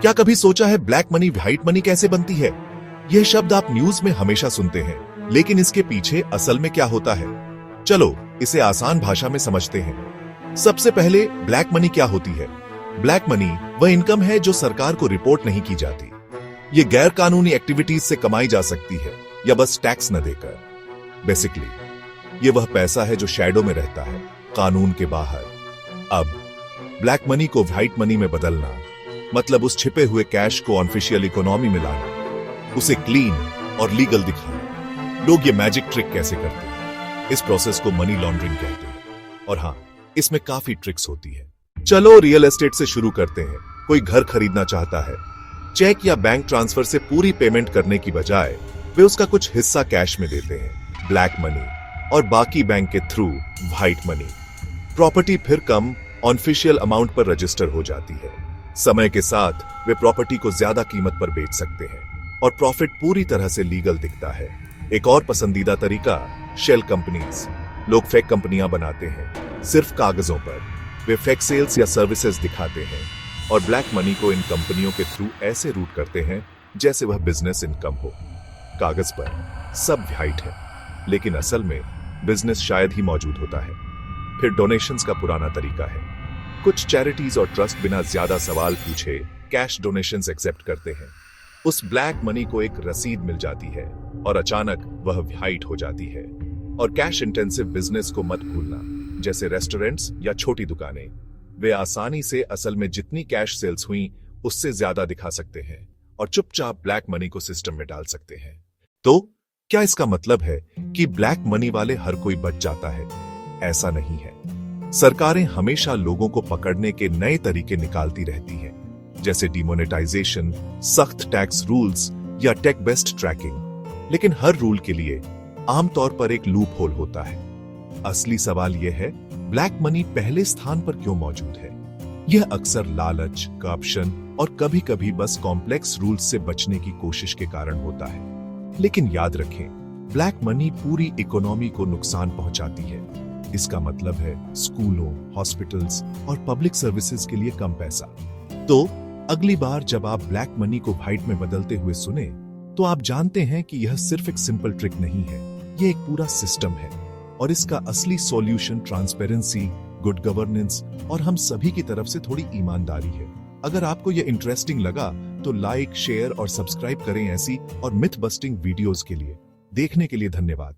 क्या कभी सोचा है ब्लैक मनी व्हाइट मनी कैसे बनती है? यह शब्द आप न्यूज में हमेशा सुनते हैं, लेकिन इसके पीछे असल में क्या होता है? चलो इसे आसान भाषा में समझते हैं। सबसे पहले ब्लैक मनी क्या होती है? ब्लैक मनी वह इनकम है जो सरकार को रिपोर्ट नहीं की जाती। ये गैर कानूनी एक्टिविटीज से कमाई जा सकती है या बस टैक्स न देकर। बेसिकली ये वह पैसा है जो शैडो में रहता है, कानून के बाहर। अब ब्लैक मनी को व्हाइट मनी में बदलना मतलब उस छिपे हुए कैश को ऑफिशियल इकोनॉमी में लाना, उसे क्लीन और लीगल दिखाना। लोग ये मैजिक ट्रिक कैसे करते हैं? इस प्रोसेस को मनी लॉन्ड्रिंग कहते हैं। और हाँ, इसमें काफी ट्रिक्स होती है। चलो रियल एस्टेट से शुरू करते हैं। कोई घर खरीदना चाहता है, चेक या बैंक ट्रांसफर से पूरी पेमेंट करने की बजाय वे उसका कुछ हिस्सा कैश में देते हैं, ब्लैक मनी, और बाकी बैंक के थ्रू व्हाइट मनी। प्रॉपर्टी फिर कम ऑफिशियल अमाउंट पर रजिस्टर हो जाती है। समय के साथ वे प्रॉपर्टी को ज्यादा कीमत पर बेच सकते हैं और प्रॉफिट पूरी तरह से लीगल दिखता है। एक और पसंदीदा तरीका शेल कंपनीज। लोग फेक कंपनियां बनाते हैं सिर्फ कागजों पर। वे फेक सेल्स या सर्विसेज दिखाते हैं और ब्लैक मनी को इन कंपनियों के थ्रू ऐसे रूट करते हैं जैसे वह बिजनेस इनकम हो। कागज पर सब व्हाइट है, लेकिन असल में बिजनेस शायद ही मौजूद होता है। फिर डोनेशंस का पुराना तरीका है। कुछ चैरिटीज और ट्रस्ट बिना ज्यादा सवाल पूछे कैश डोनेशंस एक्सेप्ट करते हैं। उस ब्लैक मनी को एक रसीद मिल जाती है और अचानक वह व्हाइट हो जाती है। और कैश इंटेंसिव बिजनेस को मत भूलना, जैसे रेस्टोरेंट्स या छोटी दुकानें, वे आसानी से असल में जितनी कैश सेल्स हुई उससे ज्यादा दिखा सकते हैं और चुपचाप ब्लैक मनी को सिस्टम में डाल सकते हैं। तो क्या इसका मतलब है कि ब्लैक मनी वाले हर कोई बच जाता है? ऐसा नहीं है। सरकारें हमेशा लोगों को पकड़ने के नए तरीके निकालती रहती हैं, जैसे डिमोनेटाइजेशन, सख्त टैक्स रूल्स या टेक बेस्ड ट्रैकिंग। लेकिन हर रूल के लिए आमतौर पर एक लूप होल होता है। असली सवाल यह है, ब्लैक मनी पहले स्थान पर क्यों मौजूद है? यह अक्सर लालच, करप्शन और कभी कभी बस कॉम्प्लेक्स रूल्स से बचने की कोशिश के कारण होता है। लेकिन याद रखें, ब्लैक मनी पूरी इकोनॉमी को नुकसान पहुंचाती है। इसका मतलब है स्कूलों, हॉस्पिटल्स और पब्लिक सर्विसेज के लिए कम पैसा। तो अगली बार जब आप ब्लैक मनी को व्हाइट में बदलते हुए सुने, तो आप जानते हैं कि यह सिर्फ एक सिंपल ट्रिक नहीं है, यह एक पूरा सिस्टम है। और इसका असली सॉल्यूशन ट्रांसपेरेंसी, गुड गवर्नेंस और हम सभी की तरफ से थोड़ी ईमानदारी है। अगर आपको यह इंटरेस्टिंग लगा तो लाइक, शेयर और सब्सक्राइब करें ऐसी और मिथ बस्टिंग वीडियोस के लिए। देखने के लिए धन्यवाद।